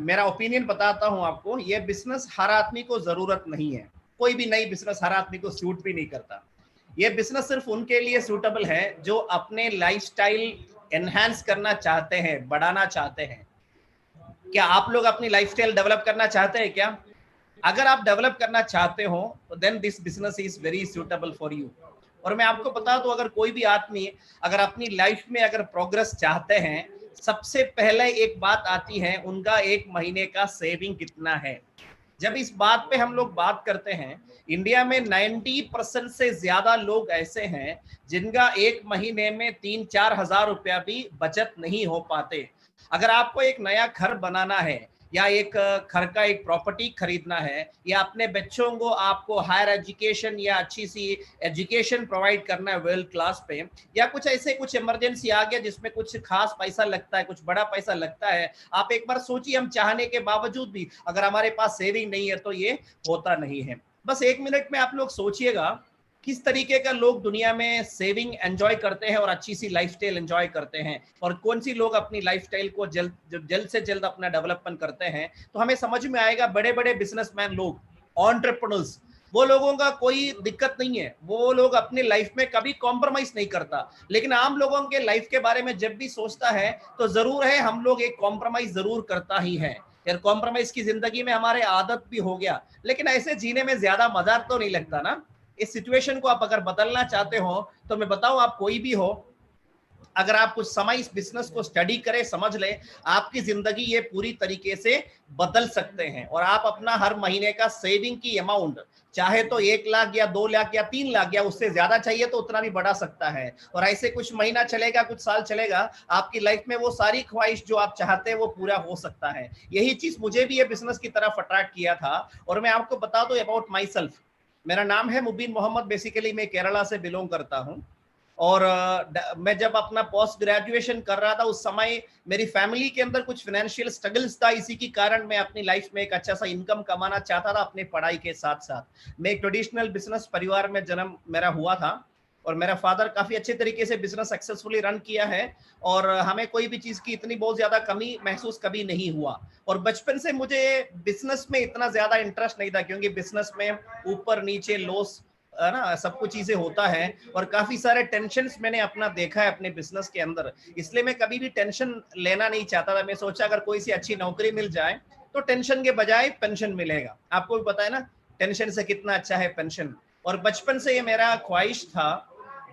मेरा ओपिनियन बताता हूं आपको, ये बिजनेस हर आदमी को जरूरत नहीं है। कोई भी नई बिजनेस हर आदमी को सूट भी नहीं करता। ये बिजनेस सिर्फ उनके लिए सूटेबल है जो अपने लाइफस्टाइल एनहांस करना चाहते हैं, बढ़ाना चाहते हैं। क्या आप लोग अपनी लाइफस्टाइल डेवलप करना चाहते हैं क्या? अगर आप डेवलप करना चाहते हो तो then this business is very suitable for you. और मैं आपको बता दूं, अगर कोई भी आदमी अगर अपनी लाइफ में अगर प्रोग्रेस चाहते हैं, सबसे पहले एक बात आती है, उनका एक महीने का सेविंग कितना है। जब इस बात पे हम लोग बात करते हैं, इंडिया में 90% से ज्यादा लोग ऐसे हैं जिनका एक महीने में 3-4 हजार रुपया भी बचत नहीं हो पाते। अगर आपको एक नया घर बनाना है या एक घर का एक प्रॉपर्टी खरीदना है या अपने बच्चों को आपको हायर एजुकेशन या अच्छी सी एजुकेशन प्रोवाइड करना है वर्ल्ड क्लास पे, या कुछ ऐसे कुछ इमरजेंसी आ गया जिसमें कुछ खास पैसा लगता है, कुछ बड़ा पैसा लगता है, आप एक बार सोचिए, हम चाहने के बावजूद भी अगर हमारे पास सेविंग नहीं है तो ये होता नहीं है। बस 1 मिनट में आप लोग सोचिएगा किस तरीके का लोग दुनिया में सेविंग एंजॉय करते हैं और अच्छी सी लाइफस्टाइल एंजॉय करते हैं, और कौन सी लोग अपनी लाइफस्टाइल को जल्द से जल्द अपना डेवलपमेंट करते हैं। तो हमें समझ में आएगा बड़े बड़े बिजनेसमैन लोग, एंटरप्रेन्योर्स, वो लोगों का कोई दिक्कत नहीं है, वो लोग अपनी लाइफ में कभी कॉम्प्रोमाइज नहीं करता। लेकिन आम लोगों के लाइफ के बारे में जब भी सोचता है तो जरूर है हम लोग एक कॉम्प्रोमाइज जरूर करता ही है यार। कॉम्प्रोमाइज की जिंदगी में हमारे आदत भी हो गया, लेकिन ऐसे जीने में ज्यादा मजा तो नहीं लगता ना। इस सिचुएशन को आप अगर बदलना चाहते हो तो मैं बताऊं, आप कोई भी हो, अगर आप कुछ समय इस बिजनेस को स्टडी करें, समझ लें, आपकी जिंदगी ये पूरी तरीके से बदल सकते हैं। और आप अपना हर महीने का सेविंग की अमाउंट चाहे तो 1 लाख या 2 लाख या 3 लाख या उससे ज्यादा चाहिए तो उतना भी बढ़ा सकता है। और ऐसे कुछ महीना चलेगा, कुछ साल चलेगा, आपकी लाइफ में वो सारी ख्वाहिश जो आप चाहते हैं वो पूरा हो सकता है। यही चीज मुझे भी ये बिजनेस की तरफ अट्रैक्ट किया था। और मैं आपको बता दूं अबाउट माई सेल्फ, मेरा नाम है मुबीन मोहम्मद, बेसिकली मैं केरला से बिलोंग करता हूं। और मैं जब अपना पोस्ट ग्रेजुएशन कर रहा था उस समय मेरी फैमिली के अंदर कुछ फाइनेंशियल स्ट्रगल्स था, इसी के कारण मैं अपनी लाइफ में एक अच्छा सा इनकम कमाना चाहता था अपनी पढ़ाई के साथ साथ। मैं एक ट्रेडिशनल बिजनेस परिवार में जन्म मेरा हुआ था, और मेरा फादर काफी अच्छे तरीके से बिजनेस सक्सेसफुली रन किया है, और हमें कोई भी चीज की इतनी बहुत ज्यादा कमी महसूस कभी नहीं हुआ। और बचपन से मुझे बिजनेस में इतना ज्यादा इंटरेस्ट नहीं था, क्योंकि बिजनेस में ऊपर नीचे लॉस है ना, सब कुछ चीजें होता है, और काफी सारे टेंशन मैंने अपना देखा है अपने बिजनेस के अंदर। इसलिए मैं कभी भी टेंशन लेना नहीं चाहता था। मैं सोचा अगर कोई सी अच्छी नौकरी मिल जाए तो टेंशन के बजाय पेंशन मिलेगा। आपको भी पता है ना टेंशन से कितना अच्छा है पेंशन। और बचपन से ये मेरा ख्वाहिश था।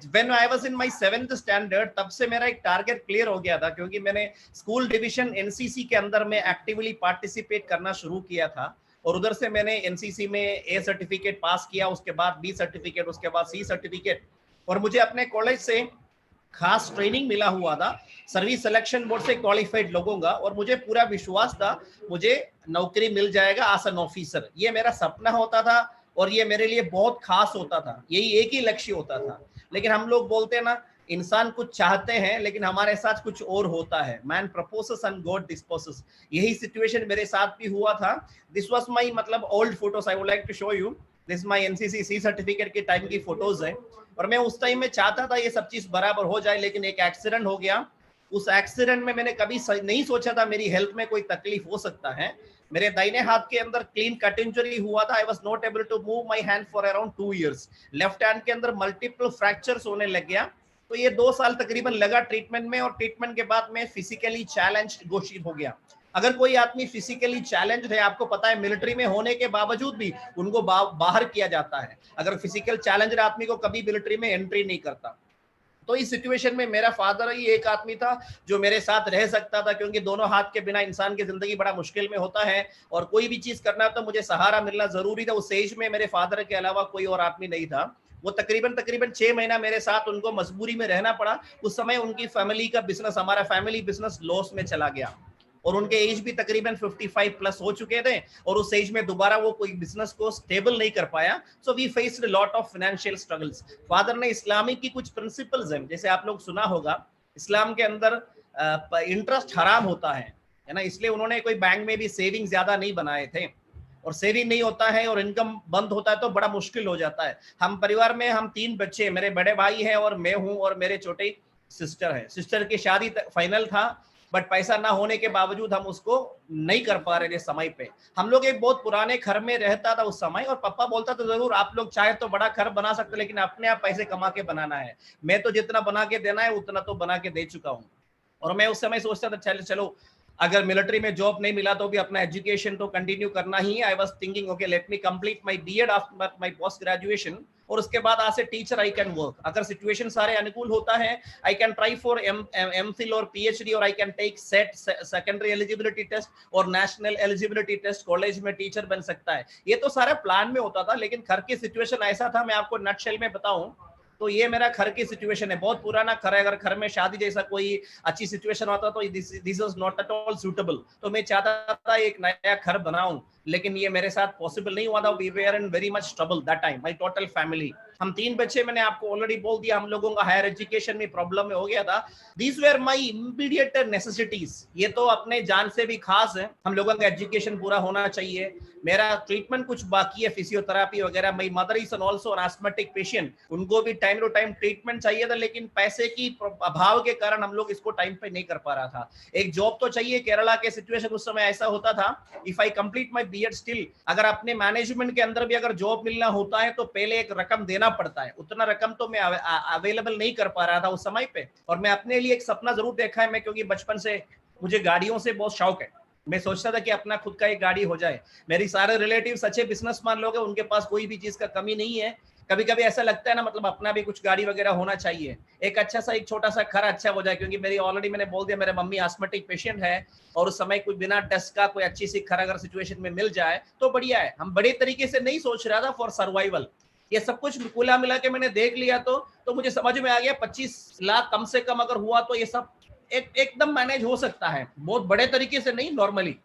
When I was in my 7th standard, तब से मेरा एक टारगेट क्लियर हो गया था, क्योंकि मैंने स्कूल डिवीजन एनसीसी के अंदर में एक्टिवली पार्टिसिपेट करना शुरू किया था। और उधर से मैंने एनसीसी में ए सर्टिफिकेट पास किया, उसके बाद बी सर्टिफिकेट, उसके बाद सी सर्टिफिकेट। और मुझे अपने कॉलेज से खास ट्रेनिंग मिला हुआ था सर्विस सिलेक्शन बोर्ड से क्वालिफाइड लोगों का, और मुझे पूरा विश्वास था मुझे नौकरी मिल जाएगा एज एन ऑफिसर। ये मेरा सपना होता था और ये मेरे लिए बहुत खास होता था, यही एक ही लक्ष्य होता था। लेकिन हम लोग बोलते हैं ना, इंसान कुछ चाहते हैं लेकिन हमारे साथ कुछ और होता है। Man proposes and God disposes. यही सिचुएशन मेरे साथ भी हुआ था। दिस वाज माय मतलब old photos, I would like to show you. This my NCC C certificate के टाइम की फोटोज है। और मैं उस टाइम में चाहता था ये सब चीज बराबर हो जाए, लेकिन एक एक्सीडेंट हो गया। उस एक्सीडेंट में मैंने कभी नहीं सोचा था मेरी हेल्थ में कोई तकलीफ हो सकता है। मेरे दाहिने हाथ के अंदर क्लीन कट इंजरी हुआ था। I was not able to move my hand for around 2 years. Left hand के अंदर मल्टीपल फ्रैक्चर्स होने लग गया। तो ये 2 साल तकरीबन लगा ट्रीटमेंट में, और ट्रीटमेंट के बाद में फिजिकली चैलेंज घोषित हो गया। अगर कोई आदमी फिजिकली चैलेंज है, आपको पता है मिलिट्री में होने के बावजूद भी उनको बाहर किया जाता है। अगर फिजिकल चैलेंजर आदमी को कभी मिलिट्री में एंट्री नहीं करता। तो इस सिचुएशन में मेरा फादर ही एक आदमी था जो मेरे साथ रह सकता था, क्योंकि दोनों हाथ के बिना इंसान की जिंदगी बड़ा मुश्किल में होता है, और कोई भी चीज करना तो मुझे सहारा मिलना जरूरी था। उस एज में मेरे फादर के अलावा कोई और आदमी नहीं था। वो तकरीबन तकरीबन 6 महीना मेरे साथ उनको मजबूरी में रहना पड़ा। उस समय उनकी फैमिली का बिजनेस, हमारा फैमिली बिजनेस लॉस में चला गया, और उनके एज भी तकरीबन 55 प्लस हो चुके थे, और उस एज में दोबारा वो कोई बिजनेस को स्टेबल नहीं कर पाया। So we faced lot of financial struggles. Father ने इस्लामिक की कुछ प्रिंसिपल्स हैं, जैसे आप लोग सुना होगा इस्लाम के अंदर इंटरेस्ट हराम होता है ना, इसलिए उन्होंने कोई बैंक में भी सेविंग ज्यादा नहीं बनाए थे। और सेविंग नहीं होता है और इनकम बंद होता है तो बड़ा मुश्किल हो जाता है। हम परिवार में हम 3 बच्चे, मेरे बड़े भाई हैं और मैं हूं, और मेरे छोटे सिस्टर है। सिस्टर की शादी फाइनल था, बट पैसा ना होने के बावजूद हम उसको नहीं कर पा रहे थे समय पे। हम लोग एक बहुत पुराने घर में रहता था उस समय, और पापा बोलता था जरूर आप लोग चाहे तो बड़ा घर बना सकते, लेकिन अपने आप पैसे कमा के बनाना है। मैं तो जितना बना के देना है उतना तो बना के दे चुका हूँ। और मैं उस समय सोचता था चलो अगर मिलिट्री में जॉब नहीं मिला तो भी अपना एजुकेशन तो कंटिन्यू करना ही है। I was thinking okay let me complete my BEd after my post graduation, और उसके बाद आज से टीचर आई कैन वर्क। अगर सिचुएशन सारे अनुकूल होता है I can try for MPhil और पीएचडी, और I can take SET secondary eligibility test और नेशनल एलिजिबिलिटी टेस्ट, कॉलेज में टीचर बन सकता है। ये तो सारा प्लान में होता था, लेकिन घर की सिचुएशन ऐसा था, मैं आपको नटशेल में बताऊं तो ये मेरा घर की सिचुएशन है, बहुत पुराना घर है। अगर घर में शादी जैसा कोई अच्छी सिचुएशन होता तो this is not at all suitable. तो मैं चाहता था एक नया घर बनाऊं, लेकिन ये मेरे साथ पॉसिबल नहीं हुआ था। We were in very much trouble that time, my total family. हम 3 बच्चे, मैंने आपको ऑलरेडी बोल दिया, हम लोगों का हायर एजुकेशन में प्रॉब्लम में हो गया था। These were my immediate necessities, ये तो अपने जान से भी खास है। हम लोगों का एजुकेशन पूरा होना चाहिए। मेरा ट्रीटमेंट कुछ बाकी है, फिजियोथेरेपी वगैरह। My mother is also an asthmatic patient, उनको भी टाइम टू टाइम ट्रीटमेंट चाहिए था, लेकिन पैसे की अभाव के कारण हम लोग इसको टाइम पे नहीं कर पा रहा था। एक जॉब तो चाहिए। केरला के सिचुएशन उस समय ऐसा होता था, if I complete my BEd still, अगर अपने मैनेजमेंट के अंदर भी अगर जॉब मिलना होता है तो पहले एक रकम देना पड़ता है। उतना रकम तो मैं अवेलेबल नहीं कर पा रहा था उस समय पे। और मैं अपने लिए एक सपना जरूर देखा है, मैं क्योंकि बचपन से मुझे गाड़ियों से बहुत शौक है। मैं सोचता था कि अपना खुद का एक गाड़ी हो जाए। मेरी सारे रिलेटिव्स अच्छे बिजनेसमैन लोग हैं, उनके पास कोई भी चीज का कमी नहीं है। कभी कभी ऐसा लगता है ना, मतलब अपना भी कुछ गाड़ी वगैरह होना चाहिए। एक अच्छा सा, एक छोटा सा घर अच्छा हो जाए, क्योंकि मेरी ऑलरेडी मैंने बोल दिया मेरे मम्मी एस्थमेटिक पेशेंट है, और उस समय कोई बिना टेस्ट का कोई अच्छी सी घर अगर सिचुएशन में मिल जाए तो बढ़िया है। हम बड़े तरीके से नहीं सोच रहा था फॉर सर्वाइवल। ये सब कुछ कुला मिला के मैंने देख लिया तो मुझे समझ में आ गया 25 लाख कम से कम अगर हुआ तो ये सब एकदम मैनेज हो सकता है। बहुत बड़े तरीके से नहीं, नॉर्मली।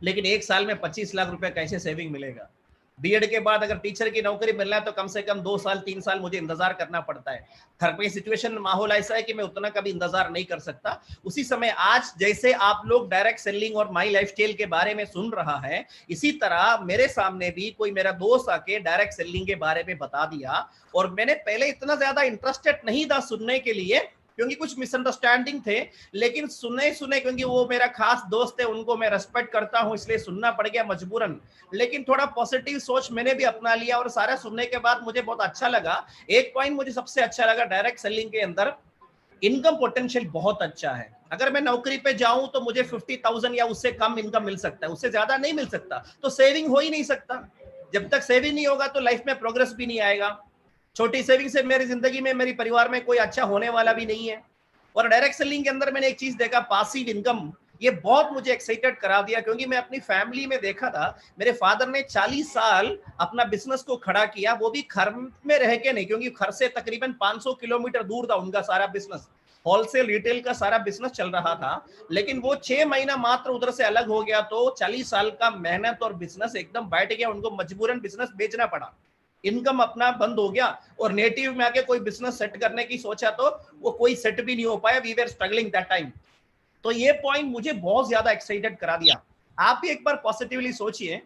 लेकिन एक साल में 25 लाख रुपए कैसे सेविंग मिलेगा? बीएड के बाद अगर टीचर की नौकरी मिलना है तो कम से कम 2 साल 3 साल मुझे इंतजार करना पड़ता है। घर पे सिचुएशन माहौल ऐसा है कि मैं उतना कभी इंतजार नहीं कर सकता। उसी समय आज जैसे आप लोग डायरेक्ट सेलिंग और माई लाइफस्टाइल के बारे में सुन रहा है, इसी तरह मेरे सामने भी कोई मेरा दोस्त आके डायरेक्ट सेलिंग के बारे में बता दिया। और मैंने पहले इतना ज्यादा इंटरेस्टेड नहीं था सुनने के लिए, क्योंकि कुछ मिसअंडरस्टैंडिंग थे, लेकिन सुने क्योंकि वो मेरा खास दोस्त है, उनको मैं रेस्पेक्ट करता हूं, इसलिए सुनना पड़ गया मजबूरन। लेकिन थोड़ा पॉजिटिव सोच मैंने भी अपना लिया, और सारा सुनने के बाद मुझे बहुत अच्छा लगा। एक पॉइंट मुझे सबसे अच्छा लगा, डायरेक्ट सेलिंग के अंदर इनकम पोटेंशियल बहुत अच्छा है। अगर मैं नौकरी पे जाऊं तो मुझे 50,000 या उससे कम इनकम मिल सकता है, उससे ज्यादा नहीं मिल सकता। तो सेविंग हो ही नहीं सकता। जब तक सेविंग नहीं होगा तो लाइफ में प्रोग्रेस भी नहीं आएगा। छोटी सेविंग से मेरी जिंदगी में, मेरी परिवार में कोई अच्छा होने वाला भी नहीं है। और डायरेक्ट सेलिंग के अंदर मैंने एक चीज देखा, पासिव इनकम। ये बहुत मुझे एक्साइटेड करा दिया, क्योंकि मैं अपनी फैमिली में देखा था, मेरे फादर ने 40 साल अपना बिजनेस को खड़ा किया, वो भी घर में रह के नहीं, क्योंकि घर से तकरीबन 500 किलोमीटर दूर था उनका सारा बिजनेस। होलसेल रिटेल का सारा बिजनेस चल रहा था, लेकिन वो 6 महीना मात्र उधर से अलग हो गया तो 40 साल का मेहनत और बिजनेस एकदम बैठ गया। उनको मजबूरन बिजनेस बेचना पड़ा, इनकम अपना बंद हो गया। और नेटिव में आके कोई बिजनेस सेट करने की सोचा तो वो कोई सेट भी नहीं हो पाया। We were struggling that time. तो ये पॉइंट मुझे बहुत ज्यादा एक्साइटेड करा दिया। आप भी एक बार पॉजिटिवली सोचिए।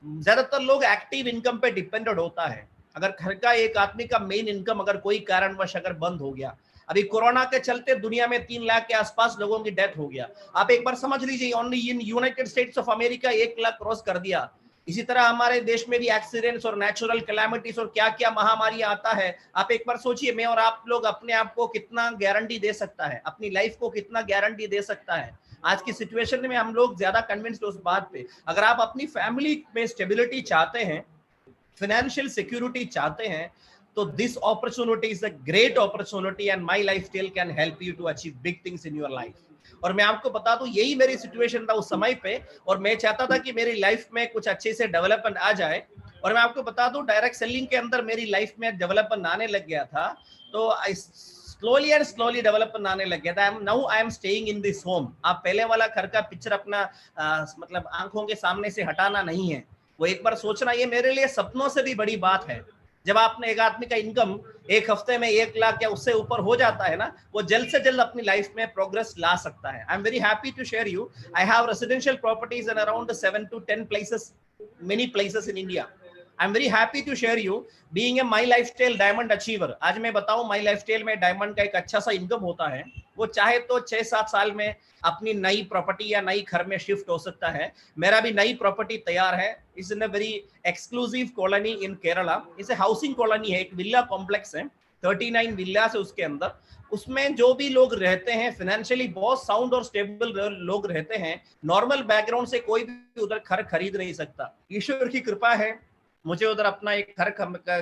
ज्यादातर लोग एक्टिव इनकम पे डिपेंडेंट होता है। अगर घर का एक आदमी का मेन इनकम अगर कोई कारणवश अगर बंद हो गया, अभी कोरोना के चलते दुनिया में 3 लाख के आसपास लोगों की डेथ हो गया। आप एक बार समझ लीजिए, only in United states of America 1 lakh cross कर दिया। इसी तरह हमारे देश में भी एक्सीडेंट्स और नेचुरल कैलामिटीज और क्या क्या महामारी आता है। आप एक बार सोचिए, मैं और आप लोग अपने आप को कितना गारंटी दे सकता है, अपनी लाइफ को कितना गारंटी दे सकता है। आज की सिचुएशन में हम लोग ज्यादा कन्विंस्ड उस बात पे। अगर आप अपनी फैमिली में स्टेबिलिटी चाहते हैं, फाइनेंशियल सिक्योरिटी चाहते हैं, तो this opportunity is a great opportunity, and my lifestyle can help you to achieve big things in your life. और मैं आपको बता दूं, यही मेरी सिचुएशन था उस समय पे, और मैं चाहता था कि मेरी लाइफ में कुछ अच्छे से डेवलपमेंट आ जाए। और मैं आपको बता दूं, डायरेक्ट सेलिंग के अंदर मेरी लाइफ में डेवलपमेंट आने लग गया था। तो स्लोली एंड स्लोली डेवलपमेंट आने लग गया था। Now I am staying in this home. आप पहले वाला घर का पिक्चर अपना मतलब आंखों के सामने से हटाना नहीं है, वो एक बार सोचना। ये मेरे लिए सपनों से भी बड़ी बात है। जब आपने एक आदमी का इनकम एक हफ्ते में 1 लाख या उससे ऊपर हो जाता है ना, वो जल्द से जल्द अपनी लाइफ में प्रोग्रेस ला सकता है। I am very happy to share you, I have residential properties in around 7 to 10 places, many places in India. I am very happy to share you being a my lifestyle diamond achiever. आज मैं बताऊं माई lifestyle में diamond का एक अच्छा सा income होता है। वो चाहे तो 6-7 साल में अपनी नई प्रॉपर्टी या नई घर में शिफ्ट हो सकता है। मेरा भी नई प्रॉपर्टी तैयार है। Is in a very exclusive colony इन केरला। इसे हाउसिंग कॉलोनी है, एक विला कॉम्प्लेक्स है, 39 विलास है उसके अंदर। उसमें जो भी लोग रहते हैं फाइनेंशियली बहुत साउंड और स्टेबल लोग रहते हैं। नॉर्मल बैकग्राउंड से कोई भी उधर घर खरीद नहीं सकता। ईश्वर की कृपा है, मुझे उधर अपना एक घर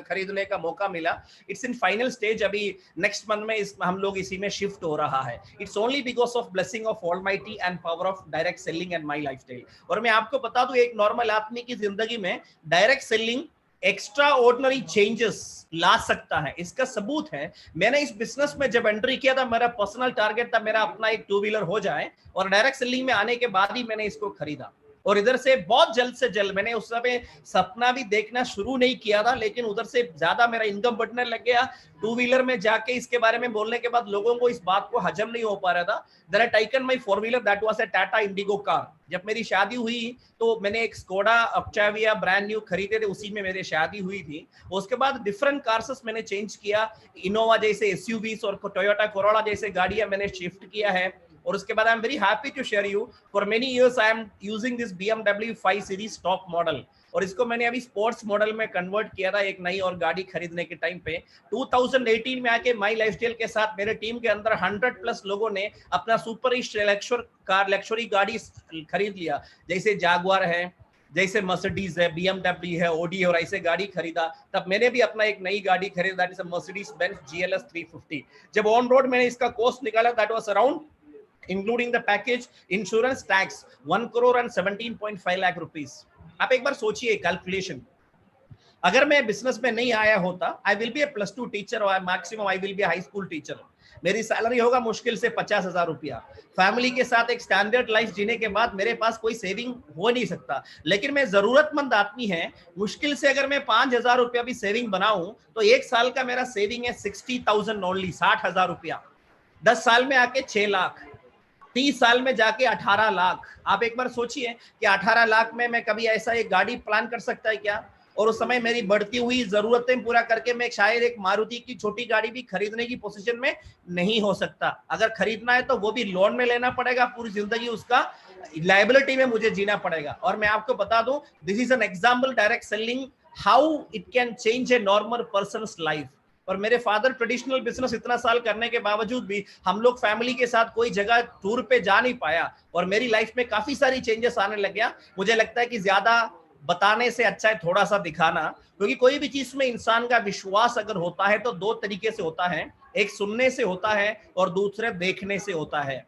खरीदने का मौका मिला। इट्स इन फाइनल स्टेज, अभी नेक्स्ट मंथ में हम लोग इसी में शिफ्ट हो रहा है। It's only because of blessing of almighty and power of direct selling and my lifestyle. और मैं आपको बता दूं, एक नॉर्मल आदमी की जिंदगी में direct selling extraordinary changes ला सकता है। इसका सबूत है, मैंने इस बिजनेस में जब एंट्री किया था, मेरा पर्सनल टारगेट था मेरा अपना एक 2 व्हीलर हो जाए, और डायरेक्ट सेलिंग में आने के बाद ही मैंने इसको खरीदा। और इधर से बहुत जल्द से जल्द, मैंने उस समय सपना भी देखना शुरू नहीं किया था, लेकिन उधर से ज्यादा मेरा इनकम बढ़ने लग गया। 2 व्हीलर में जाके इसके बारे में बोलने के बाद लोगों को इस बात को हजम नहीं हो पा रहा था। Then I taken my 4 wheeler, that was a Tata Indigo car. जब मेरी शादी हुई तो मैंने एक स्कोडा ऑक्टाविया ब्रांड न्यू खरीदे थे, उसी में मेरी शादी हुई थी। उसके बाद डिफरेंट कार्स मैंने चेंज किया, इनोवा जैसे एसयूवीज और टोयोटा कोरोला जैसे गाड़ियां मैंने शिफ्ट किया है। और उसके बाद I am very happy to share you, for many years I am using this BMW 5 series top model, और इसको मैंने अभी स्पोर्ट्स मॉडल में कन्वर्ट किया था एक नई और गाड़ी खरीदने के टाइम पे। 2018 में आके माई लाइफस्टाइल के साथ मेरे टीम के अंदर 100+ लोगों ने अपना सुपर लग्जरी गाड़ी खरीद लिया, जैसे जागुआर है, जैसे मर्सिडीज है, BMW है, ओडी है, और ऐसे गाड़ी खरीदा। तब मैंने भी अपना एक नई गाड़ी खरीदा, that is a Mercedes Benz GLS 350। जब ऑन रोड मैंने इसका कॉस्ट निकाला, that was around including the package insurance tax 1,17.5 lakh rupees। आप एक बार सोचिए कैलकुलेशन, अगर मैं बिजनेस में नहीं आया होता, I will be a +2 teacher और maximum I will be high school teacher. मेरी सैलरी होगा मुश्किल से 50,000 रुपया। फैमिली के साथ एक स्टैंडर्ड लाइफ जीने के बाद मेरे पास कोई सेविंग हो नहीं सकता। लेकिन मैं जरूरतमंद आदमी है, मुश्किल से अगर मैं 5,000 रुपया भी सेविंग बनाऊं तो एक साल का मेरा सेविंग है 60,000 ओनली, 60,000 रुपया। 10 साल में आके 6 लाख, 30 साल में जाके 18 लाख। आप एक बार सोचिए कि 18 लाख में मैं कभी ऐसा एक गाड़ी प्लान कर सकता है क्या? और उस समय मेरी बढ़ती हुई जरूरतें पूरा करके मैं शायद एक मारुति की छोटी गाड़ी भी खरीदने की पोजीशन में नहीं हो सकता। अगर खरीदना है तो वो भी लोन में लेना पड़ेगा, पूरी जिंदगी उसका लायबिलिटी में मुझे जीना पड़ेगा। और मैं आपको बता दूं, this is an example direct selling, how it can change a normal persons life. और मेरे फादर ट्रेडिशनल बिजनेस इतना साल करने के बावजूद भी हम लोग फैमिली के साथ कोई जगह टूर पे जा नहीं पाया, और मेरी लाइफ में काफी सारी चेंजेस आने लग गया। मुझे लगता है कि ज्यादा बताने से अच्छा है थोड़ा सा दिखाना, क्योंकि कोई भी चीज में इंसान का विश्वास अगर होता है तो 2 तरीके से होता है, एक सुनने से होता है और दूसरे देखने से होता है।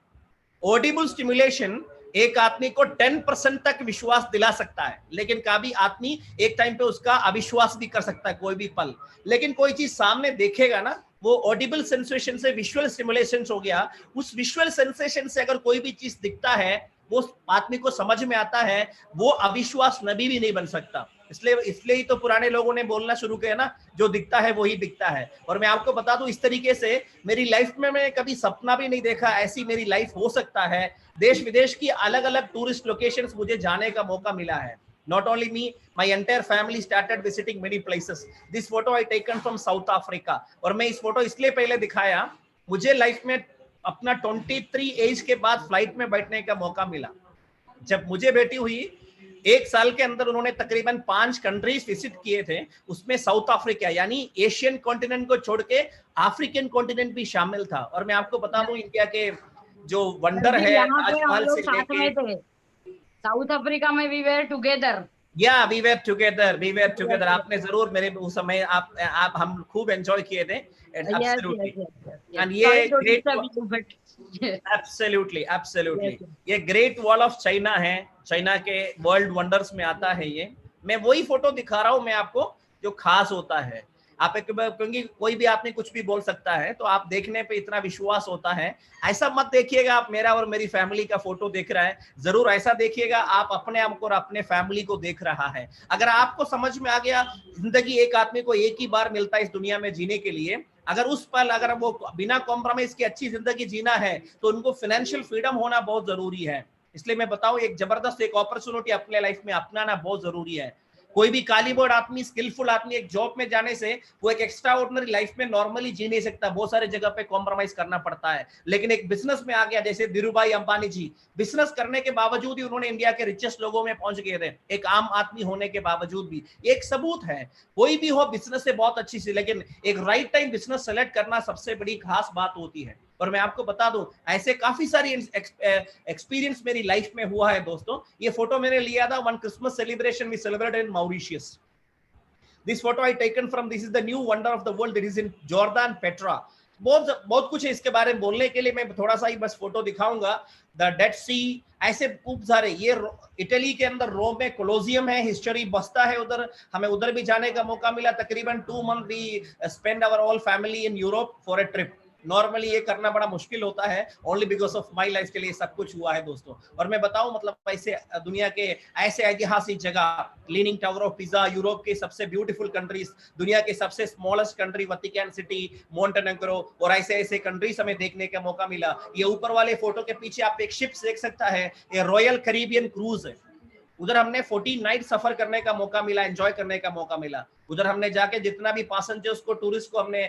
ऑडिबल स्टिमुलेशन एक आदमी को 10% तक विश्वास दिला सकता है, लेकिन कभी आदमी एक टाइम पे उसका अविश्वास भी कर सकता है कोई भी पल। लेकिन कोई चीज सामने देखेगा ना, वो ऑडिबल सेंसेशन से विजुअल स्टिमुलेशन हो गया, उस विजुअल सेंसेशन से अगर कोई भी चीज दिखता है, वो आदमी को समझ में आता है, वो अविश्वास नबी भी नहीं बन सकता। इसलिए ही तो पुराने लोगों ने बोलना शुरू किया ना, जो दिखता है वही बिकता है। और मैं आपको बता दूं, इस तरीके से मेरी लाइफ में मैं कभी सपना भी नहीं देखा ऐसी मेरी लाइफ हो सकता है। देश विदेश की अलग अलग टूरिस्ट लोकेशंस मुझे जाने का मौका मिला है। Not only me, my entire family started visiting many places. This photo I taken from South Africa। और मैं इस फोटो इसलिए पहले दिखाया, मुझे लाइफ में अपना 23 एज के बाद फ्लाइट में बैठने का मौका मिला। जब मुझे बेटी हुई, 1 साल के अंदर उन्होंने तकरीबन 5 कंट्रीज विजिट किए थे, उसमें साउथ अफ्रीका यानी एशियन कॉन्टिनेंट को छोड़ के अफ्रीकन कॉन्टिनेंट भी शामिल था। और मैं आपको बता दूं, इंडिया के जो वंडर है ताजमहल से लेके साउथ अफ्रीका में वी वेर टुगेदर। या वी वेर टुगेदर। आपने जरूर मेरे उस समय आप हम खूब एंजॉय किए थे। एंड ये ग्रेट, एब्सोल्युटली ये ग्रेट वॉल ऑफ चाइना है, चाइना के वर्ल्ड वंडर्स में आता है ये। मैं वही फोटो दिखा रहा हूं मैं आपको, जो खास होता है। आप एक, क्योंकि कोई भी आदमी कुछ भी बोल सकता है, तो आप देखने पे इतना विश्वास होता है। ऐसा मत देखिएगा आप मेरा और मेरी फैमिली का फोटो देख रहा है, जरूर ऐसा देखिएगा आप अपने आप को और अपने फैमिली को देख रहा है। अगर आपको समझ में आ गया, जिंदगी एक आदमी को एक ही बार मिलता है इस दुनिया में जीने के लिए, अगर उस पल अगर वो बिना कॉम्प्रोमाइज की अच्छी जिंदगी जीना है, तो उनको फाइनेंशियल फ्रीडम होना बहुत जरूरी है। इसलिए मैं बताऊं, एक जबरदस्त एक अपॉर्चुनिटी अपने लाइफ में अपनाना बहुत जरूरी है। कोई भी कालीबोर्ड आदमी, स्किलफुल आदमी एक जॉब में जाने से वो एक एक्स्ट्रा ऑर्डिनरी लाइफ में नॉर्मली जी नहीं सकता, बहुत सारे जगह पे कॉम्प्रोमाइज करना पड़ता है। लेकिन एक बिजनेस में आ गया, जैसे धीरूभाई अंबानी जी, बिजनेस करने के बावजूद ही उन्होंने इंडिया के रिचेस्ट लोगों में पहुंच गए थे, एक आम आदमी होने के बावजूद भी। एक सबूत है, कोई भी हो बिजनेस से बहुत अच्छी सी, लेकिन एक राइट टाइम बिजनेस सेलेक्ट करना सबसे बड़ी खास बात होती है। और मैं आपको बता दूं, ऐसे काफी सारी एक्सपीरियंस मेरी लाइफ में हुआ है दोस्तों। ये फोटो मैंने लिया था one Christmas celebration we celebrated in Mauritius. This photo I taken from, this is the new wonder of the world, it is in Jordan Petra. बहुत कुछ है इसके बारे में बोलने के लिए, मैं थोड़ा सा ही बस फोटो दिखाऊंगा। द डेड सी, ऐसे खूब सारे, ये इटली के अंदर रोम में कोलोजियम है, हिस्ट्री बसता है उधर, हमें उधर भी जाने का मौका मिला। तकरीबन 2 month we spend our all family in Europe for a trip. Normally ये करना बड़ा मुश्किल होता है, only because of my life के लिए सब कुछ हुआ है दोस्तों। और मैं बताऊं, मतलब ऐसे दुनिया के ऐसे ऐतिहासिक जगह, leaning tower of pizza, Europe के सबसे ब्यूटीफुल कंट्रीज, दुनिया के सबसे स्मॉलेस्ट कंट्री वतिकन सिटी, मोंटेनेग्रो, और ऐसे ऐसे कंट्रीज हमें देखने का मौका मिला। ये ऊपर वाले फोटो के पीछे आप एक शिप देख सकता है, ये रॉयल कैरिबियन क्रूज है। उधर हमने 14 नाइट सफर करने का मौका मिला, एंजॉय करने का मौका मिला। उधर हमने जाके जितना भी पैसेंजर्स को, टूरिस्ट को हमने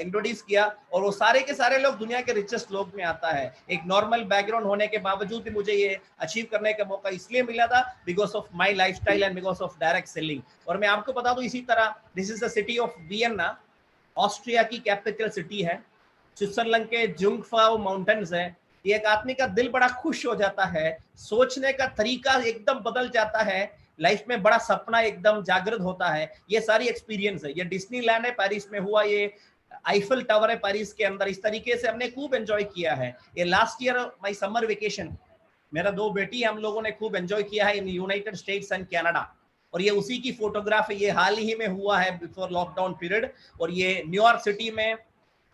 इंट्रोड्यूस किया, और वो सारे के सारे लोग दुनिया के रिचेस्ट लोग में आता है। एक नॉर्मल बैकग्राउंड होने के बावजूद भी मुझे ये अचीव करने का मौका इसलिए मिला था because of my lifestyle and because of direct selling. और मैं आपको बता दूं, इसी तरह this is the city of Vienna, Austria की कैपिटल सिटी है। स्विट्जरलैंड के जुंगफ्राउ माउंटेन्स है। ये एक आदमी का दिल बड़ा खुश हो जाता है, सोचने का तरीका एकदम बदल जाता है, लाइफ में बड़ा सपना एकदम जागृत होता है। ये सारी एक्सपीरियंस है। ये डिज्नीलैंड है, पेरिस में हुआ, ये आईफल टावर है पेरिस के अंदर। इस तरीके से हमने खूब एंजॉय किया है। ये लास्ट ईयर माई समर वेकेशन, मेरा 2 बेटी, हम लोगों ने खूब एंजॉय किया है in United states and Canada. और ये उसी की फोटोग्राफ है, ये हाल ही में हुआ है बिफोर लॉकडाउन पीरियड। और ये न्यूयॉर्क सिटी में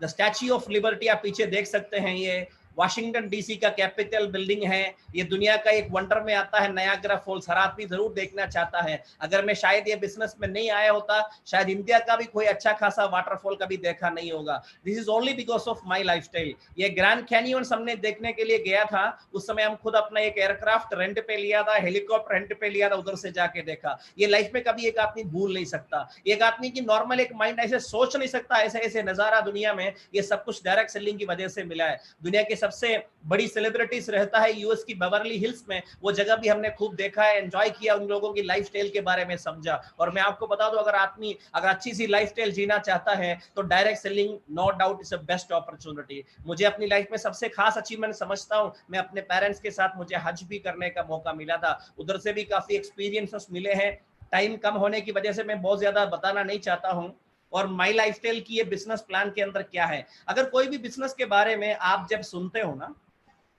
द स्टैच्यू ऑफ लिबर्टी आप पीछे देख सकते हैं, ये वाशिंगटन डीसी का कैपिटल बिल्डिंग है। ये दुनिया का एक वंडर में आता है, नायाग्रा फॉल्स, हर आदमी जरूर देखना चाहता है। अगर मैं शायद ये बिजनेस में नहीं आया होता, शायद इंडिया का भी कोई अच्छा खासा वाटरफॉल कभी देखा नहीं होगा। This is only because of my lifestyle. ये ग्रैंड कैनियन हमने देखने के लिए गया था, उस समय हम खुद अपना एक एयरक्राफ्ट रेंट पे लिया था, हेलीकॉप्टर रेंट पे लिया था, उधर से जाके देखा। ये लाइफ में कभी एक आदमी भूल नहीं सकता। एक आदमी की नॉर्मल एक माइंड ऐसे सोच नहीं सकता, ऐसे ऐसे नजारा दुनिया में। ये सब कुछ डायरेक्ट सेलिंग की वजह से मिला है। दुनिया के सबसे बड़ी सेलिब्रिटीज रहता है यूएस की बेवर्ली हिल्स में, वो जगह भी हमने खूब देखा है, एंजॉय किया, उन लोगों की लाइफस्टाइल के बारे में समझा। और मैं आपको बता दूं, अगर आदमी अगर अच्छी सी लाइफस्टाइल जीना चाहता है तो direct selling no doubt is a best opportunity. मुझे अपनी लाइफ में सबसे खास अचीवमेंट समझता हूं, मैं अपने पेरेंट्स के साथ मुझे हज भी करने का मौका मिला था, उधर से भी काफी एक्सपीरियंसेस मिले हैं। टाइम कम होने की वजह से मैं बहुत ज्यादा बताना नहीं चाहता हूं। और माई लाइफस्टाइल की ये बिजनेस प्लान के अंदर क्या है, अगर कोई भी बिजनेस के बारे में आप जब सुनते हो ना,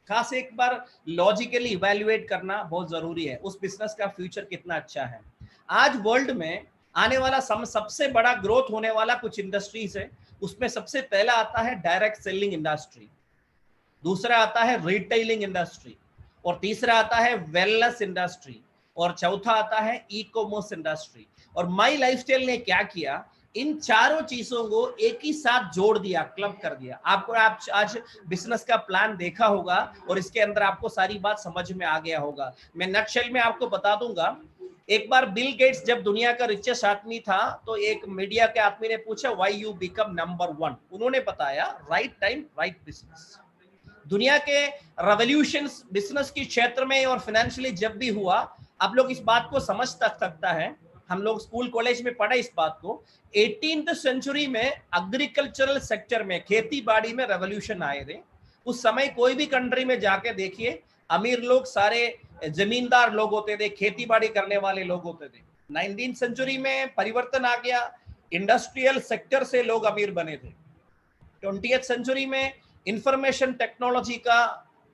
खास एक बार लॉजिकली इवैल्यूएट करना बहुत जरूरी है, उस बिजनेस का फ्यूचर कितना अच्छा है। आज वर्ल्ड में आने वाला सबसे बड़ा ग्रोथ होने वाला कुछ इंडस्ट्रीज है, उसमें सबसे पहला आता है डायरेक्ट सेलिंग इंडस्ट्री, दूसरा आता है रिटेलिंग इंडस्ट्री, और तीसरा आता है वेलनेस इंडस्ट्री, और चौथा आता है ई कॉमर्स इंडस्ट्री। और माई लाइफस्टाइल ने क्या किया, इन चारों चीजों को एक ही साथ जोड़ दिया, क्लब कर दिया। आपको आप आज बिजनेस का प्लान देखा होगा और इसके अंदर आपको सारी बात समझ में आ गया होगा। मैं नटशेल में आपको बता दूंगा, एक बार बिल गेट्स जब दुनिया का रिचेस्ट आदमी था, तो एक मीडिया के आदमी ने पूछा व्हाई यू बिकम नंबर 1, उन्होंने बताया राइट टाइम राइट बिजनेस। दुनिया के रेवोल्यूशन बिजनेस के क्षेत्र में और फाइनेंशियली जब भी हुआ, आप लोग इस बात को समझ सकता है, हम लोग स्कूल कॉलेज में पढ़े इस बात को, 18th सेंचुरी में एग्रीकल्चरल सेक्टर में, खेती बाड़ी में रेवोल्यूशन आए थे। उस समय कोई भी कंट्री में जाके देखिए, अमीर लोग सारे जमींदार लोग होते थे, खेती बाड़ी करने वाले लोग होते थे। 19th सेंचुरी में परिवर्तन आ गया, इंडस्ट्रियल सेक्टर से लोग अमीर बने थे। 20th सेंचुरी में इंफॉर्मेशन टेक्नोलॉजी का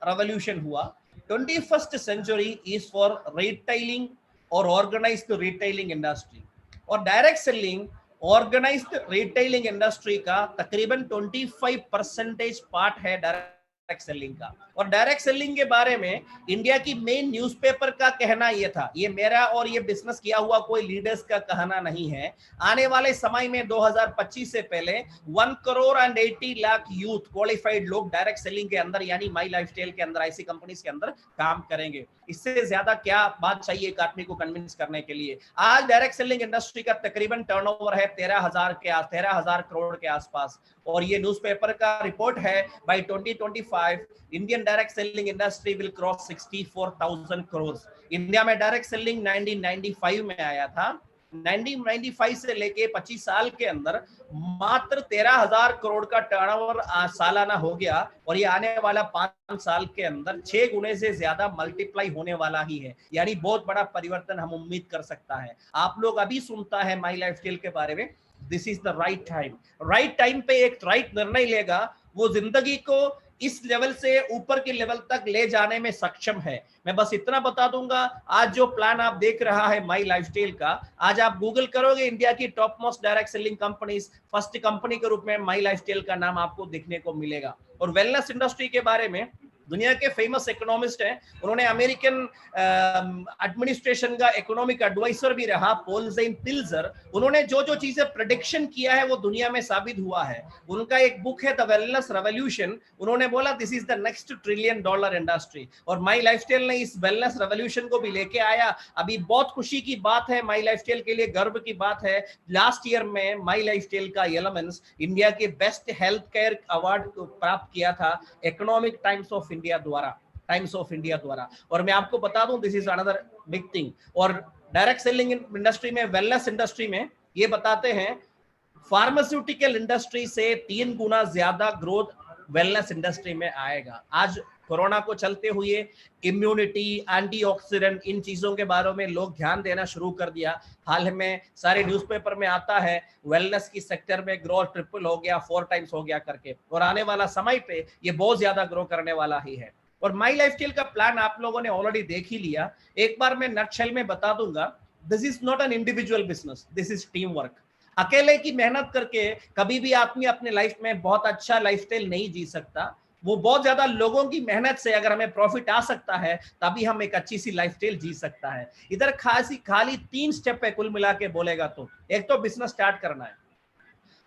रेवोल्यूशन हुआ। 21st century is for retailing और ऑर्गेनाइज्ड रिटेलिंग इंडस्ट्री। और direct selling organised retailing industry का तकरीबन 25% पार्ट है डायरेक्ट डायरेक्ट सेलिंग का। और डायरेक्ट सेलिंग के बारे में इंडिया की मेन न्यूज़पेपर का कहना यह था, ये मेरा और ये बिजनेस किया हुआ कोई लीडर्स का कहना नहीं है, आने वाले समय में 2025 से पहले 1 crore and 80 lakh youth qualified लोग डायरेक्ट सेलिंग के अंदर यानी माई लाइफस्टाइल के अंदर ऐसी कंपनीज के अंदर काम करेंगे। इससे ज्यादा क्या बात चाहिए एक आदमी को कन्विंस करने के लिए। आज डायरेक्ट सेलिंग इंडस्ट्री का तकरीबन टर्नओवर है 13,000 करोड़ के आसपास, और ये न्यूज़पेपर का रिपोर्ट है by 2025 Indian direct selling industry will cross 64,000 crore. India में डायरेक्ट सेलिंग 1995 में आया था, 1995 से लेके 25 साल के अंदर मात्र 13,000 करोड़ का टर्नओवर सालाना हो गया, और ये आने वाला 5 साल के अंदर 6 गुने से ज्यादा मल्टीप्लाई होने वाला ही है। यानी बहुत बड़ा परिवर्तन हम उम्मीद कर सकता है। आप लोग अभी सुनता है माई लाइफस्टाइल के बारे में, this is the right time. Right time पे एक राइट निर्णय लेगा, वो जिंदगी को इस लेवल से ऊपर के लेवल तक ले जाने में सक्षम है। मैं बस इतना बता दूंगा, आज जो प्लान आप देख रहा है माई लाइफस्टाइल का, आज आप गूगल करोगे इंडिया की top most direct selling companies, first company के रूप में माई लाइफस्टाइल का नाम आपको देखने को मिलेगा। और वेलनेस इंडस्ट्री के बारे में दुनिया के फेमस इकोनॉमिस्ट हैं, उन्होंने अमेरिकन एडमिनिस्ट्रेशन का इकोनॉमिक एडवाइजर भी रहा पॉल ज़ेन पिल्जर, उन्होंने जो जो चीजें प्रेडिक्शन किया है वो दुनिया में साबित हुआ है। उनका एक बुक है द वेलनेस रेवोल्यूशन, उन्होंने बोला this is the next $1 trillion industry, और माई लाइफस्टाइल ने इस वेलनेस रेवोल्यूशन को भी लेके आया। अभी बहुत खुशी की बात है, माई लाइफस्टाइल के लिए गर्व की बात है, लास्ट ईयर में माई लाइफस्टाइल का एलिमेंट्स इंडिया के बेस्ट हेल्थ केयर अवार्ड प्राप्त किया था इकोनॉमिक टाइम्स ऑफ इंडिया द्वारा। और मैं आपको बता दूं this is another big thing. और डायरेक्ट सेलिंग इंडस्ट्री में, वेलनेस इंडस्ट्री में ये बताते हैं फार्मास्यूटिकल इंडस्ट्री से 3 गुना ज्यादा ग्रोथ वेलनेस इंडस्ट्री में आएगा। आज कोरोना को चलते हुए इम्यूनिटी, एंटीऑक्सीडेंट, इन चीजों के बारे में लोग ध्यान देना शुरू कर दिया। हाल में सारे न्यूज़पेपर में आता है वेलनेस की सेक्टर में ग्रोथ ट्रिपल हो गया, 4 टाइम्स हो गया करके, और आने वाला समय पे ये बहुत ज्यादा ग्रो करने वाला ही है। और माई लाइफस्टाइल का प्लान आप लोगों ने ऑलरेडी देख ही लिया, एक बार मैं नटशेल में बता दूंगा, this is not an individual business, this is team work. अकेले की मेहनत करके कभी भी आदमी अपने लाइफ में बहुत अच्छा लाइफस्टाइल नहीं जी सकता, वो बहुत ज्यादा लोगों की मेहनत से अगर हमें प्रॉफिट आ सकता है तभी हम एक अच्छी सी लाइफस्टाइल जी सकता है। इधर खाली 3 स्टेप है कुल मिला के बोलेगा तो। एक तो बिजनेस स्टार्ट करना है,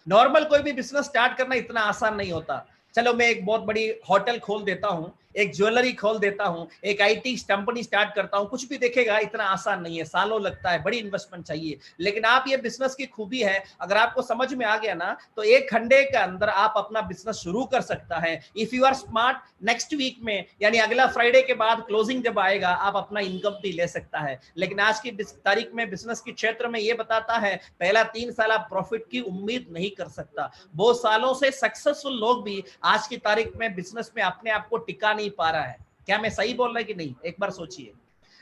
नॉर्मल कोई भी बिजनेस स्टार्ट करना इतना आसान नहीं होता। चलो मैं एक बहुत बड़ी होटल खोल देता हूँ, एक ज्वेलरी खोल देता हूँ, एक आईटी कंपनी स्टार्ट करता हूँ, कुछ भी देखेगा इतना आसान नहीं है, सालों लगता है, बड़ी इन्वेस्टमेंट चाहिए। लेकिन आप ये बिजनेस की खूबी है, अगर आपको समझ में आ गया ना तो 1 घंटे के अंदर आप अपना बिजनेस शुरू कर सकता है। If you are smart, next week में यानी अगला फ्राइडे के बाद क्लोजिंग जब आएगा आप अपना इनकम भी ले सकता है। लेकिन आज की तारीख में बिजनेस के क्षेत्र में ये बताता है पहला 3 साल आप प्रॉफिट की उम्मीद नहीं कर सकता। बहुत सालों से सक्सेसफुल लोग भी आज की तारीख में बिजनेस में अपने आप को टिका नहीं पा रहा है। क्या मैं सही बोल रहा है कि नहीं, एक बार सोचिए।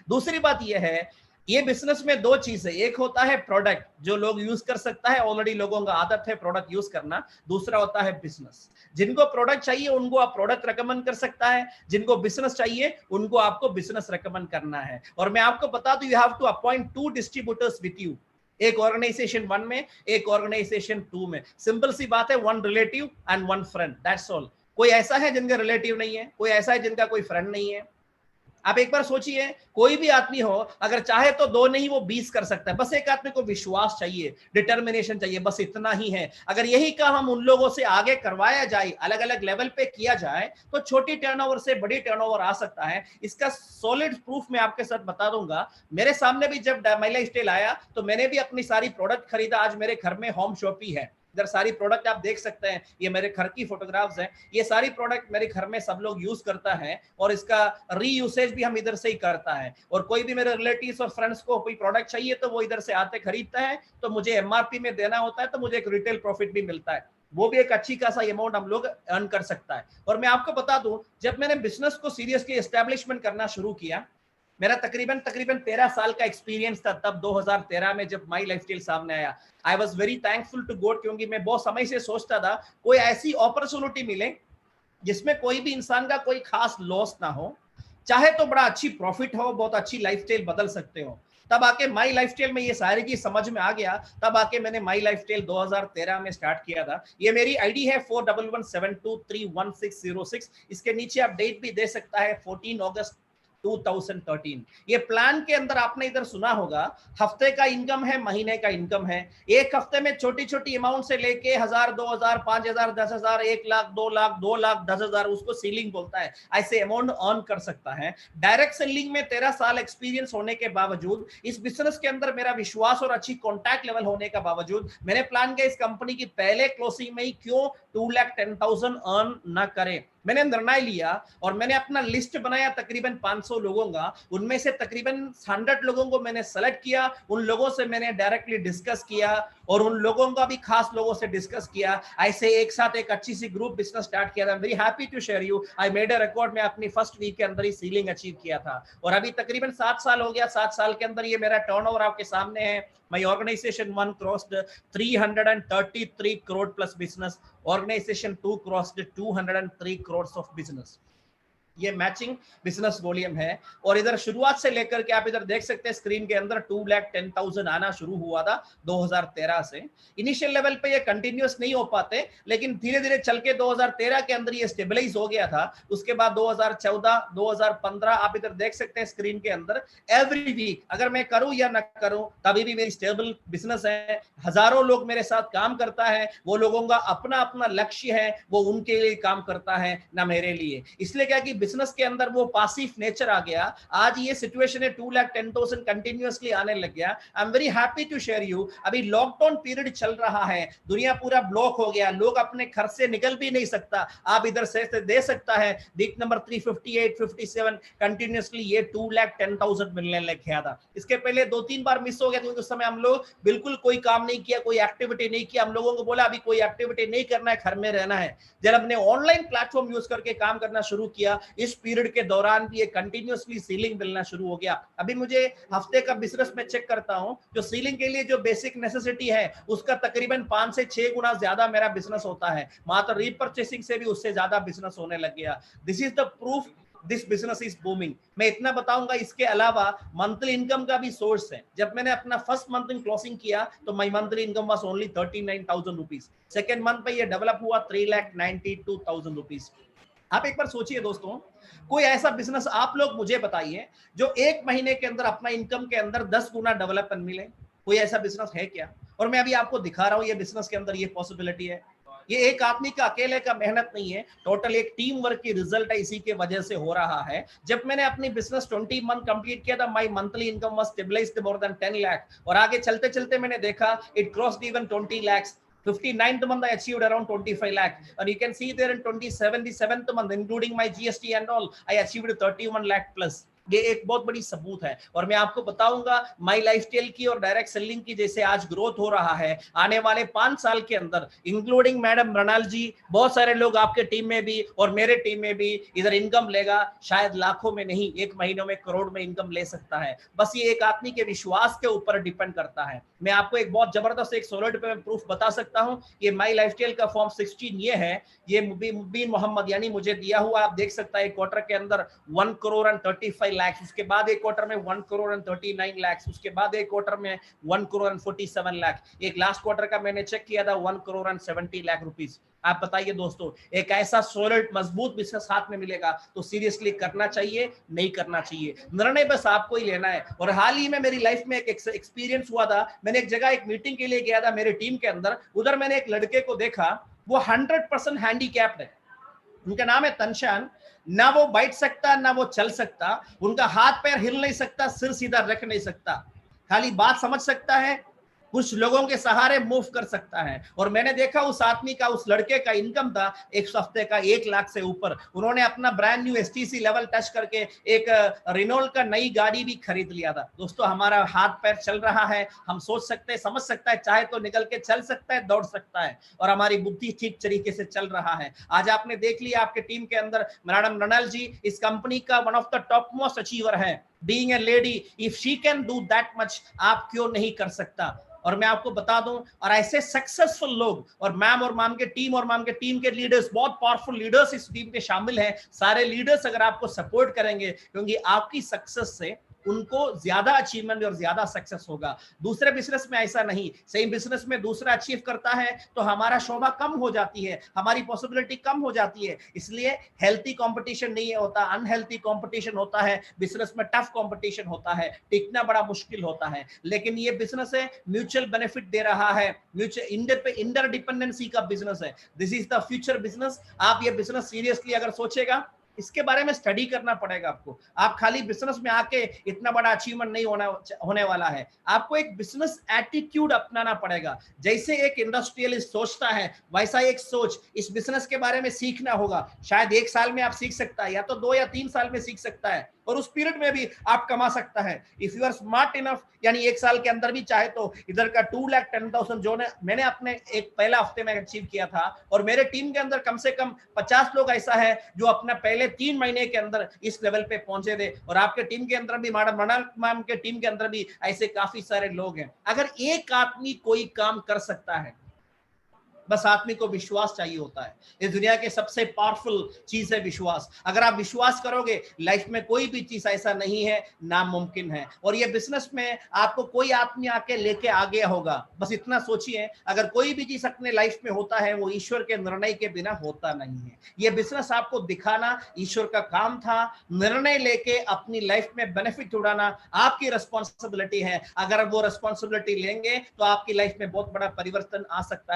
दूसरी बात यह है, ये बिजनेस में 2 चीज है, एक होता है प्रोडक्ट जो लोग यूज कर सकता है, ऑलरेडी लोगों का आदत है प्रोडक्ट यूज करना। दूसरा होता है बिजनेस, जिनको प्रोडक्ट चाहिए उनको आप प्रोडक्ट रेकमेंड कर सकता है, जिनको बिजनेस चाहिए उनको आपको बिजनेस रेकमेंड करना है। और मैं आपको बता दूं, you have to appoint 2 distributors with you, एक ऑर्गेनाइजेशन 1 में, एक ऑर्गेनाइजेशन 2 में। सिंपल सी बात है, 1 relative and 1 friend, that's all. कोई ऐसा है जिनका रिलेटिव नहीं है, कोई ऐसा है जिनका कोई फ्रेंड नहीं है। आप एक बार सोचिए, कोई भी आदमी हो अगर चाहे तो 2 नहीं वो 20 कर सकता है। बस एक आदमी को विश्वास चाहिए, डिटर्मिनेशन चाहिए, बस इतना ही है। अगर यही काम हम उन लोगों से आगे करवाया जाए, अलग अलग लेवल पे किया जाए, तो छोटी टर्नओवर से बड़ी टर्नओवर आ सकता है। इसका सॉलिड प्रूफ मैं आपके साथ बता दूंगा। मेरे सामने भी जब माई लाइफस्टाइल आया तो मैंने भी अपनी सारी प्रोडक्ट खरीदा। आज मेरे घर में होम शॉप ही है, इधर सारी प्रोडक्ट आप देख सकते हैं, ये मेरे घर की फोटोग्राफ्स हैं। ये सारी प्रोडक्ट मेरे घर में सब लोग यूज करता है और इसका रीयूसेज भी हम इधर से ही करता है। और कोई भी मेरे रिलेटिव्स और फ्रेंड्स को कोई प्रोडक्ट चाहिए तो वो इधर से आते खरीदता है, तो मुझे एमआरपी में देना होता है, तो मुझे एक रिटेल प्रॉफिट भी मिलता है, वो भी एक अच्छी खासा अमाउंट हम लोग अर्न कर सकता है। और मैं आपको बता दूं, जब मैंने बिजनेस को सीरियसली एस्टेब्लिशमेंट करना शुरू किया, मेरा तकरीबन 13 साल का एक्सपीरियंस था तब 2013 में जब माई लाइफस्टाइल सामने आया। I was very thankful to God, क्योंकि मैं बहुत समय से सोचता था कोई ऐसी अपॉर्चुनिटी मिले जिसमें कोई भी इंसान का कोई खास लॉस ना हो, चाहे तो बड़ा अच्छी प्रॉफिट हो, बहुत अच्छी लाइफस्टाइल बदल सकते हो। तब आके माई लाइफस्टाइल में ये सारी चीज समझ में आ गया, तब आके मैंने माई लाइफस्टाइल 2013 में स्टार्ट किया था। ये मेरी आईडी है 4117231606। इसके नीचे आप डेट भी दे सकता है 14 अगस्त 2013। ये प्लान के अंदर आपने इधर सुना होगा, हफ्ते का इनकम है, महीने का इनकम है। एक हफ्ते में छोटी छोटी अमाउंट से लेके 1000, 2000, 5000, 10,000, 1 लाख, 2 लाख, 2 लाख 10,000, उसको सीलिंग बोलता है, ऐसे अमाउंट अर्न कर सकता है। डायरेक्ट सेलिंग में 13 साल एक्सपीरियंस होने के बावजूद, इस बिजनेस के अंदर मेरा विश्वास और अच्छी कॉन्टैक्ट लेवल होने का बावजूद, मैंने प्लान किया इस कंपनी की पहले क्लोजिंग में ही क्यों 2,10,000 अर्न ना करें। मैंने निर्णय लिया और मैंने अपना लिस्ट बनाया तकरीबन 500 लोगों का। उनमें से तकरीबन 100 लोगों को मैंने सेलेक्ट किया, उन लोगों से मैंने डायरेक्टली डिस्कस किया और उन लोगों का भी खास लोगों से डिस्कस किया। ऐसे एक साथ एक अच्छी सी ग्रुप बिजनेस स्टार्ट किया था। Very happy to share you, I made a record में अपनी फर्स्ट वीक के अंदर ही सीलिंग अचीव किया था और अभी तकरीबन 7 साल हो गया। 7 साल के अंदर ये मेरा टर्नओवर आपके सामने है। My organization 1 crossed 333 crore plus business. Organization 2 crossed 203 crores of business. ये मैचिंग बिजनेस वॉल्यूम है और इधर शुरुआत से लेकर के आप इधर देख सकते हैं स्क्रीन के अंदर 2,10,000 आना शुरू हुआ था 2013 से। इनिशियल लेवल पे ये कंटिन्यूअस नहीं हो पाते, लेकिन धीरे धीरे चल के 2013 के अंदर ये स्टेबलाइज हो गया था। उसके बाद 2014, 2015 आप इधर देख सकते हैं स्क्रीन के अंदर, एवरी वीक अगर मैं करूं या ना करूं तभी भी मेरी स्टेबल बिजनेस है। हजारों लोग मेरे साथ काम करता है, वो लोगों का अपना अपना लक्ष्य है, वो उनके लिए काम करता है ना मेरे लिए। इसलिए क्या कि बिजनेस के अंदर वो पासिव नेचर आ गया। आज ये सिचुएशन है 2,10,000 कंटिन्यूअसली आने लग गया। I am very happy to share you. अभी लॉकडाउन पीरियड चल रहा है, दुनिया पूरा ब्लॉक हो गया, लोग अपने घर से निकल भी नहीं सकता। आप इधर से दे सकता है वीक नंबर 358, 57 कंटिन्यूअसली ये 2,10,000 मिलने लग गया था। इसके पहले 2-3 बार मिस हो गया क्योंकि उस समय हम लोग बिल्कुल कोई काम नहीं किया, कोई एक्टिविटी नहीं किया। हम लोगों को बोला अभी कोई एक्टिविटी नहीं करना है, घर में रहना है। जब हमने ऑनलाइन प्लेटफॉर्म यूज करके काम करना शुरू किया, इस पीरियड के दौरान भी ये कंटिन्यूअसली सीलिंग मिलना शुरू हो गया। अभी मुझे हफ्ते का बिजनेस में चेक करता हूं, जो सीलिंग के लिए जो बेसिक नेसेसिटी है उसका तकरीबन 5 से 6 गुना ज्यादा मेरा बिजनेस होता है। मात्र रीपरचेसिंग से भी उससे ज्यादा बिजनेस होने लग गया। This is the proof this business is booming. मैं इतना बताऊंगा, इसके अलावा मंथली इनकम का भी सोर्स है। जब मैंने अपना फर्स्ट मंथ इन क्लोजिंग किया तो my monthly income was only 39,000 rupees. Second month पे ये डेवलप हुआ 3,92,000 रुपीज। आप एक बार सोचिए दोस्तों, कोई ऐसा बिजनेस आप लोग मुझे बताइए जो 1 महीने के अंदर अपना इनकम के अंदर 10 गुना डेवलपमेंट मिले। कोई ऐसा बिजनेस है क्या? और मैं अभी आपको दिखा रहा हूं ये बिजनेस के अंदर ये पॉसिबिलिटी है। ये एक आदमी का अकेले का मेहनत नहीं है, टोटल एक टीम वर्क की रिजल्ट है, इसी के वजह से हो रहा है। जब मैंने अपनी बिजनेस 20 मंथ कंप्लीट किया था, my monthly income was stabilised more than 10 lakh और आगे चलते चलते मैंने देखा it crossed even 20 lakhs। 59th month I achieved around 25 lakh and you can see there in 27th month including my GST and all I achieved 31 lakh plus। ये एक बहुत बड़ी सबूत है और मैं आपको बताऊंगा माई लाइफस्टाइल की और डायरेक्ट सेलिंग की जैसे आज ग्रोथ हो रहा है, आने वाले 5 साल के अंदर इंक्लूडिंग मैडम मृणाल जी, बहुत सारे लोग आपके टीम में भी और मेरे टीम में भी इधर इनकम लेगा, शायद लाखों में नहीं, 1 महीनों में करोड़ में इनकम ले सकता है। बस ये एक आदमी के विश्वास के ऊपर डिपेंड करता है। मैं आपको एक बहुत जबरदस्त एक सॉलिड पे प्रूफ बता सकता हूं। ये माई लाइफस्टाइल का फॉर्म 16 ये है, ये मुबीन मोहम्मद यानी मुझे दिया हुआ। आप देख सकता है क्वार्टर के अंदर 1 करोड़ and 35 लाख, उसके बाद एक क्वार्टर में 1 करोड़ and 39 लाख, उसके बाद एक क्वार्टर में 1 करोड़ and 47 लाख, एक लास्ट क्वार्टर का मैंने चेक किया था 1 करोड़ and 70 लाख रुपीस। आप बताइए दोस्तों, एक ऐसा सॉलिड मजबूत बिजनेस हाथ में मिलेगा तो सीरियसली करना चाहिए, नहीं करना चाहिए, निर्णय बस आपको ही लेना है। और हाल ही में मेरी लाइफ में एक एक्सपीरियंस हुआ था। मैंने एक जगह एक मीटिंग के लिए गया था मेरी टीम के अंदर, उधर मैंने एक लड़के को देखा, वो 100% हैंडीकैप्ड है। उनका नाम है तनशान। ना वो बैठ सकता, ना वो चल सकता, उनका हाथ पैर हिल नहीं सकता, सिर सीधा रख नहीं सकता, खाली बात समझ सकता है, कुछ लोगों के सहारे मूव कर सकता है। और मैंने देखा उस आदमी का, उस लड़के का इनकम था एक हफ्ते का 1 लाख से ऊपर। उन्होंने अपना brand new STC level touch करके एक रिनोल्ट का नई गाड़ी भी खरीद लिया था। दोस्तों, हमारा हाथ पैर चल रहा है, हम सोच सकते हैं, समझ सकता है, चाहे तो निकल के चल सकता है, दौड़ सकता है, और हमारी बुद्धि ठीक तरीके से चल रहा है। आज आपने देख लिया आपके टीम के अंदर मैडम मृणाल जी इस कंपनी का one of the top most achiever है। Being a lady, if she can do that much, आप क्यों नहीं कर सकता? और मैं आपको बता दूं, और ऐसे सक्सेसफुल लोग, और मैम और मैम के टीम के लीडर्स, बहुत पावरफुल लीडर्स इस टीम में शामिल हैं। सारे लीडर्स अगर आपको सपोर्ट करेंगे, क्योंकि आपकी सक्सेस से उनको ज्यादा अचीवमेंट और ज्यादा सक्सेस होगा। दूसरे बिजनेस में ऐसा नहीं, सेम बिजनेस में दूसरा अचीव करता है तो हमारा शोभा कम हो जाती है, हमारी पॉसिबिलिटी कम हो जाती है। इसलिए हेल्थी कंपटीशन नहीं होता, अनहेल्थी कंपटीशन होता है, बिजनेस में टफ कंपटीशन होता है, टिकना बड़ा मुश्किल होता है। लेकिन ये बिजनेस है, म्यूचुअल बेनिफिट दे रहा है, म्यूचुअल इंटरडिपेंडेंसी का बिजनेस है। This is the future business. आप ये बिजनेस सीरियसली अगर सोचेगा, इसके बारे में स्टडी करना पड़ेगा आपको। आप खाली बिजनेस में आके इतना बड़ा अचीवमेंट नहीं होने वाला है, आपको एक बिजनेस एटीट्यूड अपनाना पड़ेगा। जैसे एक इंडस्ट्रियलिस्ट सोचता है वैसा एक सोच इस बिजनेस के बारे में सीखना होगा। शायद 1 साल में आप सीख सकता है, या तो 2 या 3 साल में सीख सकता है, और उस पीरियड में भी आप कमा सकता है। If you are smart enough, यानी 1 साल के अंदर भी चाहे तो इधर का 2,10,000 जो मैंने अपने एक पहला हफ्ते में अचीव किया था, और मेरे टीम के अंदर कम से कम 50 लोग ऐसा है जो अपना पहले 3 महीने के अंदर इस लेवल पे पहुंचे थे। और आपके टीम के अंदर भी, मैडम के टीम के अंदर भी ऐसे काफी सारे लोग हैं। अगर एक आदमी कोई काम कर सकता है, बस आदमी को विश्वास चाहिए होता है। इस दुनिया के सबसे पावरफुल चीज है विश्वास। अगर आप विश्वास करोगे, लाइफ में कोई भी चीज ऐसा नहीं है नामुमकिन है। और ये बिजनेस में आपको कोई आदमी आके लेके आ गया होगा, बस इतना सोचिए, अगर कोई भी चीज अपने लाइफ में होता है वो ईश्वर के निर्णय के बिना होता नहीं है। ये बिजनेस आपको दिखाना ईश्वर का काम था। निर्णय लेके अपनी लाइफ में बेनिफिट उड़ाना आपकी रिस्पॉन्सिबिलिटी है। अगर वो रिस्पॉन्सिबिलिटी लेंगे तो आपकी लाइफ में बहुत बड़ा परिवर्तन आ सकता है।